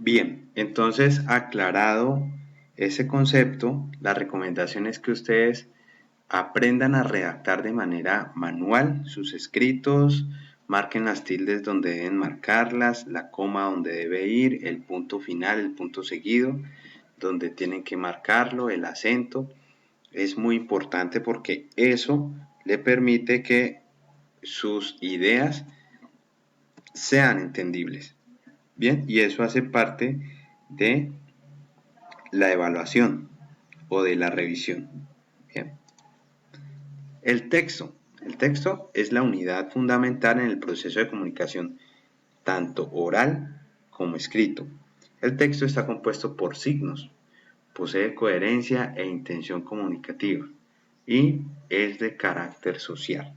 Bien, entonces aclarado ese concepto, la recomendación es que ustedes aprendan a redactar de manera manual sus escritos, marquen las tildes donde deben marcarlas, la coma donde debe ir, el punto final, el punto seguido, donde tienen que marcarlo, el acento. Es muy importante porque eso le permite que sus ideas sean entendibles. Bien, y eso hace parte de la evaluación o de la revisión. Bien. El texto. El texto es la unidad fundamental en el proceso de comunicación, tanto oral como escrito. El texto está compuesto por signos, posee coherencia e intención comunicativa y es de carácter social.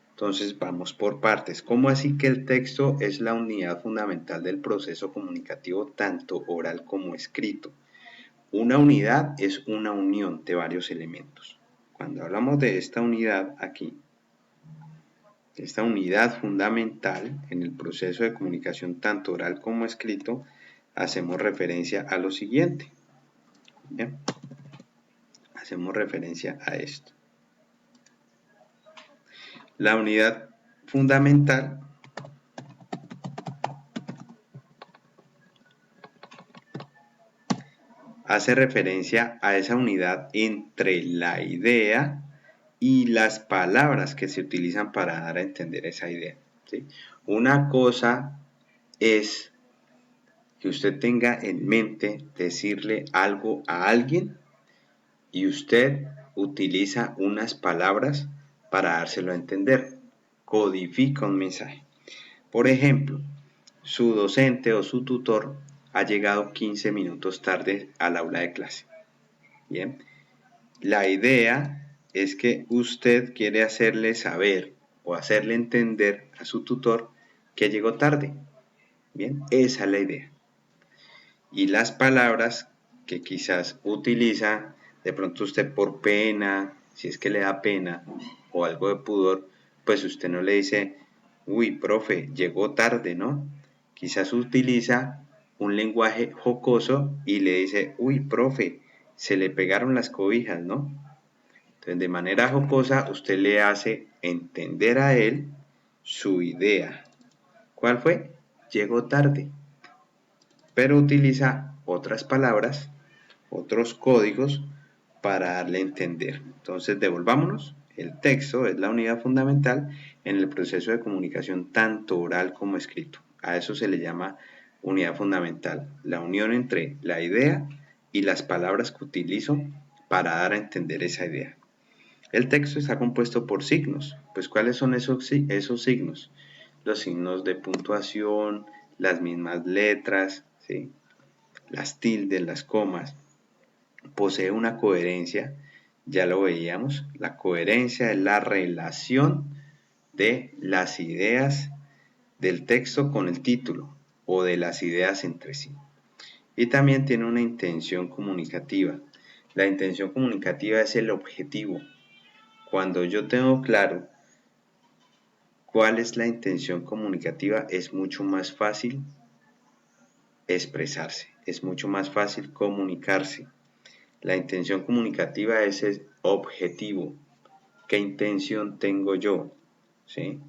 Entonces vamos por partes. ¿Cómo así que el texto es la unidad fundamental del proceso comunicativo tanto oral como escrito? Una unidad es una unión de varios elementos. Cuando hablamos de esta unidad aquí, esta unidad fundamental en el proceso de comunicación tanto oral como escrito, hacemos referencia a lo siguiente. ¿Bien? Hacemos referencia a esto. La unidad fundamental hace referencia a esa unidad entre la idea y las palabras que se utilizan para dar a entender esa idea. ¿Sí? Una cosa es que usted tenga en mente decirle algo a alguien y usted utiliza unas palabras para dárselo a entender, codifica un mensaje. Por ejemplo, su docente o su tutor ha llegado 15 minutos tarde al aula de clase. Bien, la idea es que usted quiere hacerle saber o hacerle entender a su tutor que llegó tarde. Bien, esa es la idea. Y las palabras que quizás utiliza, de pronto usted por pena, si es que le da pena o algo de pudor, pues usted no le dice, uy, profe, llegó tarde, ¿no? Quizás utiliza un lenguaje jocoso y le dice, uy, profe, se le pegaron las cobijas, ¿no? Entonces, de manera jocosa, usted le hace entender a él su idea. ¿Cuál fue? Llegó tarde. Pero utiliza otras palabras, otros códigos para darle a entender. Entonces, devolvámonos. El texto es la unidad fundamental en el proceso de comunicación tanto oral como escrito. A eso se le llama unidad fundamental, la unión entre la idea y las palabras que utilizo para dar a entender esa idea. El texto está compuesto por signos. Pues, ¿cuáles son esos signos? Los signos de puntuación, las mismas letras, ¿sí? Las tildes, las comas. Posee una coherencia, ya lo veíamos. La coherencia es la relación de las ideas del texto con el título o de las ideas entre sí. Y también tiene una intención comunicativa. La intención comunicativa es el objetivo. Cuando yo tengo claro cuál es la intención comunicativa, es mucho más fácil expresarse, es mucho más fácil comunicarse. La intención comunicativa es el objetivo. ¿Qué intención tengo yo? ¿Sí?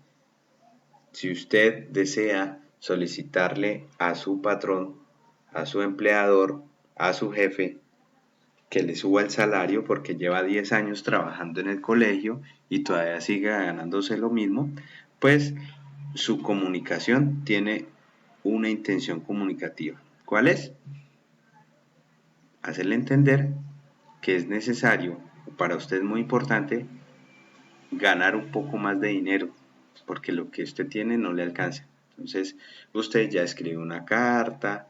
Si usted desea solicitarle a su patrón, a su empleador, a su jefe, que le suba el salario porque lleva 10 años trabajando en el colegio y todavía sigue ganándose lo mismo, pues su comunicación tiene una intención comunicativa. ¿Cuál es? Hacerle entender que es necesario, para usted es muy importante, ganar un poco más de dinero, porque lo que usted tiene no le alcanza. Entonces, usted ya escribe una carta,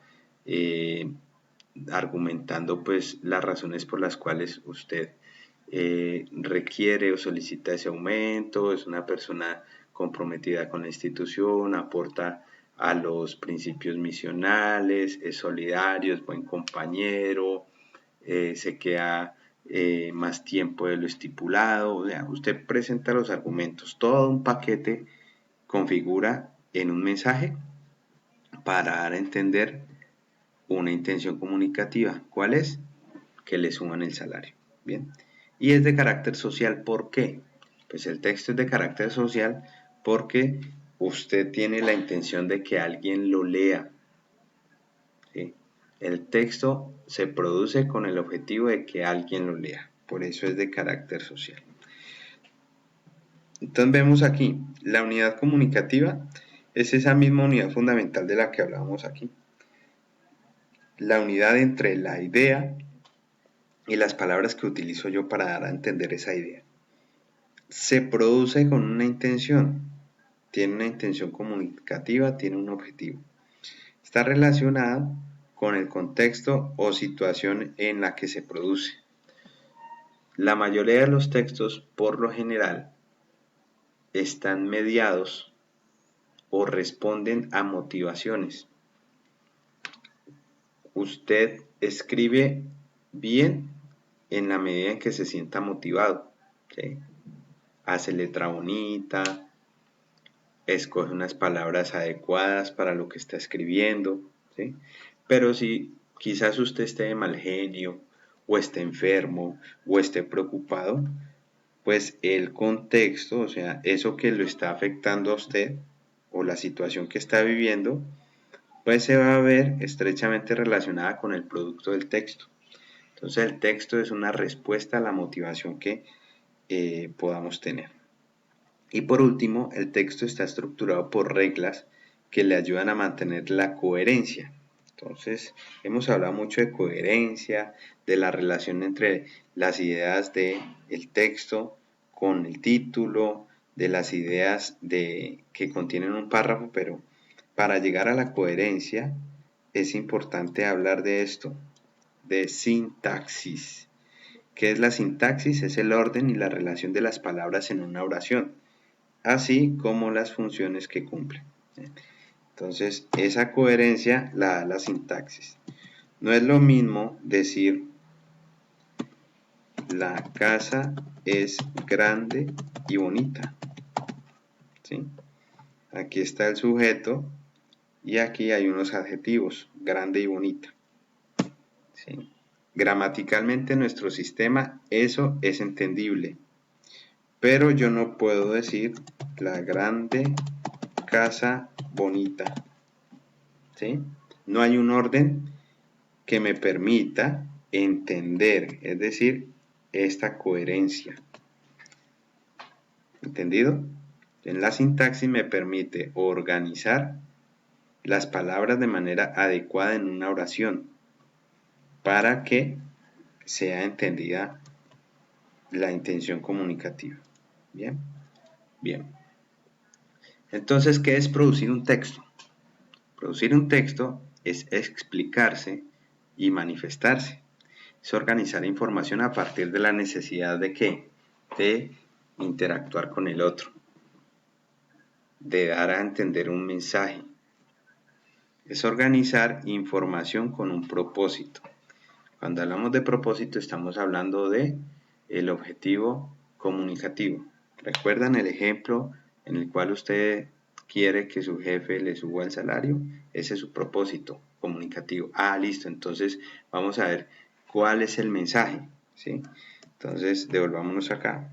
argumentando pues las razones por las cuales usted requiere o solicita ese aumento, es una persona comprometida con la institución, aporta a los principios misionales, es solidario, es buen compañero, se queda más tiempo de lo estipulado. O sea, usted presenta los argumentos, todo un paquete configura en un mensaje para dar a entender una intención comunicativa. ¿Cuál es? Que le suban el salario. Bien. Y es de carácter social, ¿por qué? Pues el texto es de carácter social porque usted tiene la intención de que alguien lo lea. ¿Sí? El texto se produce con el objetivo de que alguien lo lea. Por eso es de carácter social. Entonces vemos aquí, la unidad comunicativa es esa misma unidad fundamental de la que hablábamos aquí. La unidad entre la idea y las palabras que utilizo yo para dar a entender esa idea. Se produce con una intención, tiene una intención comunicativa, tiene un objetivo. Está relacionada con el contexto o situación en la que se produce. La mayoría de los textos, por lo general, están mediados o responden a motivaciones. Usted escribe bien en la medida en que se sienta motivado, ¿sí? Hace letra bonita, escoge unas palabras adecuadas para lo que está escribiendo, ¿sí? Pero si quizás usted esté de mal genio, o esté enfermo, o esté preocupado, pues el contexto, o sea, eso que lo está afectando a usted, o la situación que está viviendo, pues se va a ver estrechamente relacionada con el producto del texto. Entonces el texto es una respuesta a la motivación que podamos tener. Y por último, el texto está estructurado por reglas que le ayudan a mantener la coherencia. Entonces, hemos hablado mucho de coherencia, de la relación entre las ideas del texto con el título, de las ideas que contienen un párrafo, pero para llegar a la coherencia es importante hablar de esto, de sintaxis. ¿Qué es la sintaxis? Es el orden y la relación de las palabras en una oración, así como las funciones que cumplen. Entonces, esa coherencia la da la sintaxis. No es lo mismo decir la casa es grande y bonita, ¿sí? Aquí está el sujeto y aquí hay unos adjetivos, grande y bonita, ¿sí? Gramaticalmente en nuestro sistema eso es entendible, pero yo no puedo decir la grande casa bonita, ¿sí? No hay un orden que me permita entender, es decir, esta coherencia. ¿Entendido? En la sintaxis me permite organizar las palabras de manera adecuada en una oración para que sea entendida la intención comunicativa. Bien, bien. Entonces, ¿qué es producir un texto? Producir un texto es explicarse y manifestarse. Es organizar información a partir de la necesidad de ¿qué? De interactuar con el otro, de dar a entender un mensaje. Es organizar información con un propósito. Cuando hablamos de propósito estamos hablando de el objetivo comunicativo. ¿Recuerdan el ejemplo en el cual usted quiere que su jefe le suba el salario? Ese es su propósito comunicativo. Ah, listo. Entonces vamos a ver cuál es el mensaje, ¿sí? Entonces devolvámonos acá.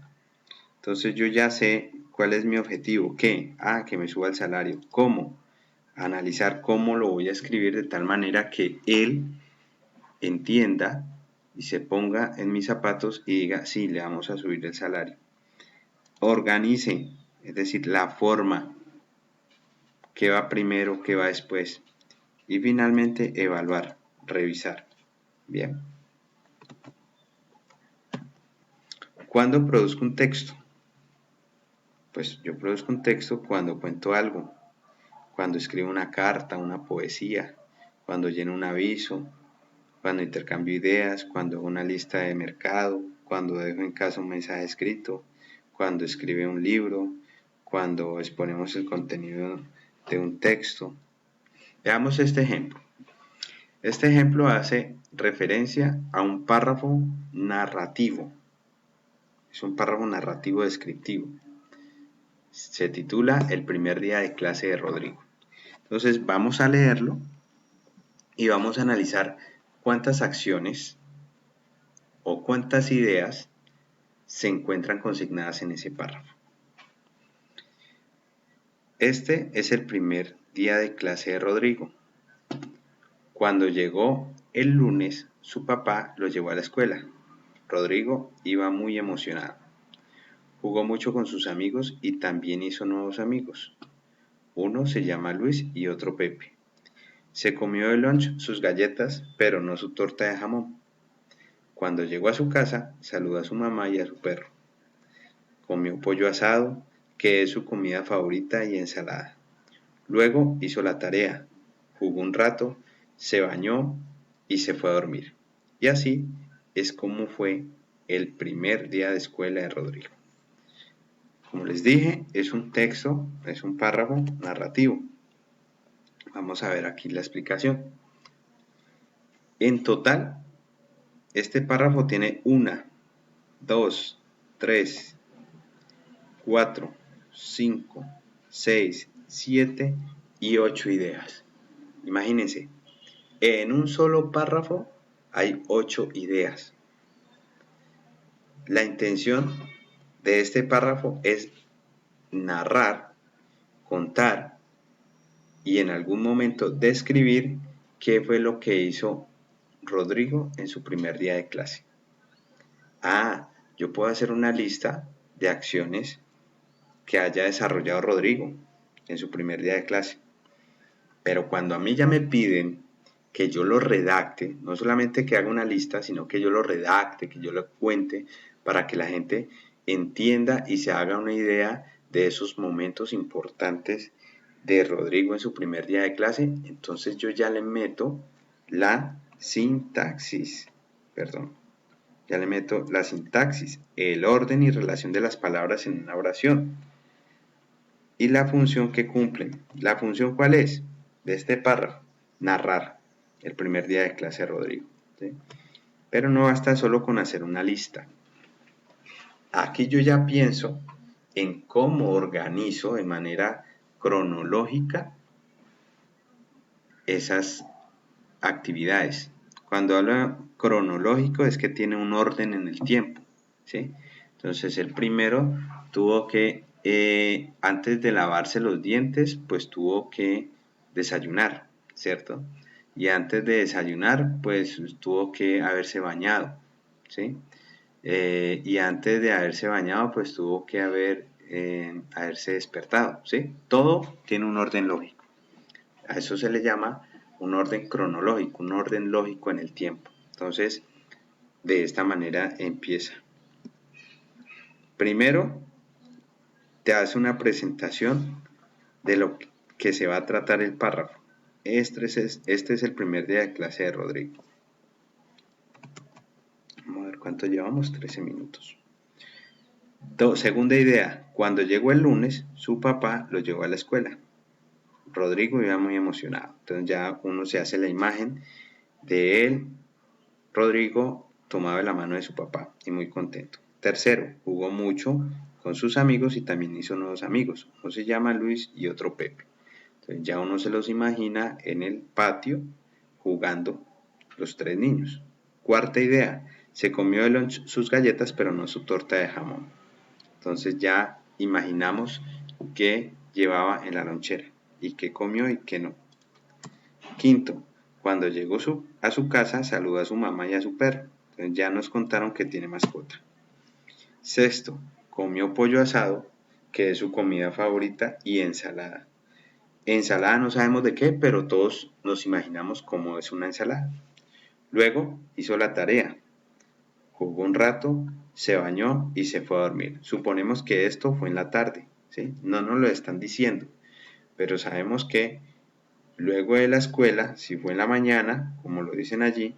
Entonces yo ya sé cuál es mi objetivo. ¿Qué? Ah, que me suba el salario. ¿Cómo? Analizar cómo lo voy a escribir de tal manera que él entienda y se ponga en mis zapatos y diga, sí, le vamos a subir el salario. Organice, es decir, la forma, qué va primero, qué va después. Y finalmente, evaluar, revisar. Bien. ¿Cuándo produzco un texto? Pues yo produzco un texto cuando cuento algo, cuando escribo una carta, una poesía, cuando lleno un aviso, cuando intercambio ideas, cuando hago una lista de mercado, cuando dejo en casa un mensaje escrito, cuando escribe un libro, cuando exponemos el contenido de un texto. Veamos este ejemplo. Este ejemplo hace referencia a un párrafo narrativo. Es un párrafo narrativo descriptivo. Se titula El primer día de clase de Rodrigo. Entonces vamos a leerlo y vamos a analizar cuántas acciones o cuántas ideas se encuentran consignadas en ese párrafo. Este es el primer día de clase de Rodrigo. Cuando llegó el lunes, su papá lo llevó a la escuela. Rodrigo iba muy emocionado. Jugó mucho con sus amigos y también hizo nuevos amigos. Uno se llama Luis y otro Pepe. Se comió de lunch sus galletas, pero no su torta de jamón. Cuando llegó a su casa, saludó a su mamá y a su perro. Comió pollo asado, que es su comida favorita, y ensalada. Luego hizo la tarea, jugó un rato, se bañó y se fue a dormir. Y así es como fue el primer día de escuela de Rodrigo. Como les dije, es un texto, es un párrafo narrativo. Vamos a ver aquí la explicación. En total, este párrafo tiene 1, 2, 3, 4, 5, 6, 7 y 8 ideas. Imagínense, en un solo párrafo hay 8 ideas. La intención de este párrafo es narrar, contar y en algún momento describir qué fue lo que hizo Rodrigo en su primer día de clase. Yo puedo hacer una lista de acciones que haya desarrollado Rodrigo en su primer día de clase. Pero cuando a mí ya me piden que yo lo redacte, no solamente que haga una lista, sino que yo lo redacte, que yo lo cuente, para que la gente entienda y se haga una idea de esos momentos importantes de Rodrigo en su primer día de clase, entonces yo ya le meto la sintaxis, el orden y relación de las palabras en una oración. Y la función que cumplen. ¿La función cuál es? De este párrafo, narrar el primer día de clase de Rodrigo. ¿Sí? Pero no basta solo con hacer una lista. Aquí yo ya pienso en cómo organizo de manera cronológica esas actividades. Cuando hablo cronológico es que tiene un orden en el tiempo. ¿Sí? Entonces el primero tuvo que, antes de lavarse los dientes, pues tuvo que desayunar, ¿cierto? Y antes de desayunar, pues tuvo que haberse bañado, ¿sí? Y antes de haberse bañado, pues tuvo que haberse despertado, ¿sí? Todo tiene un orden lógico. A eso se le llama un orden cronológico, un orden lógico en el tiempo. Entonces, de esta manera empieza. Primero, te hace una presentación de lo que se va a tratar el párrafo. Este es el primer día de clase de Rodrigo. Vamos a ver cuánto llevamos, 13 minutos. Segunda idea, cuando llegó el lunes, su papá lo llevó a la escuela. Rodrigo iba muy emocionado, entonces ya uno se hace la imagen de él, Rodrigo tomaba la mano de su papá y muy contento. Tercero, jugó mucho con sus amigos y también hizo nuevos amigos. Uno se llama Luis y otro Pepe. Entonces ya uno se los imagina en el patio jugando los 3 niños. Cuarta idea, se comió de lunch sus galletas pero no su torta de jamón. Entonces ya imaginamos qué llevaba en la lonchera y qué comió y qué no. Quinto, cuando llegó a su casa saludó a su mamá y a su perro. Entonces ya nos contaron que tiene mascota. Sexto, comió pollo asado, que es su comida favorita, y ensalada. Ensalada no sabemos de qué, pero todos nos imaginamos cómo es una ensalada. Luego hizo la tarea, jugó un rato, se bañó y se fue a dormir. Suponemos que esto fue en la tarde, ¿sí? No nos lo están diciendo, pero sabemos que luego de la escuela, si fue en la mañana, como lo dicen allí,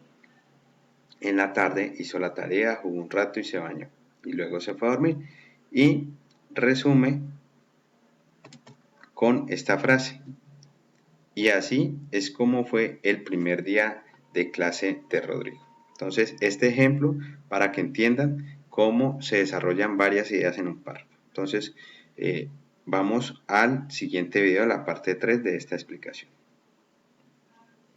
en la tarde hizo la tarea, jugó un rato y se bañó. Y luego se fue a dormir. Y resume con esta frase. Y así es como fue el primer día de clase de Rodrigo. Entonces, este ejemplo para que entiendan cómo se desarrollan varias ideas en un párrafo. Entonces, vamos al siguiente video, la parte 3 de esta explicación.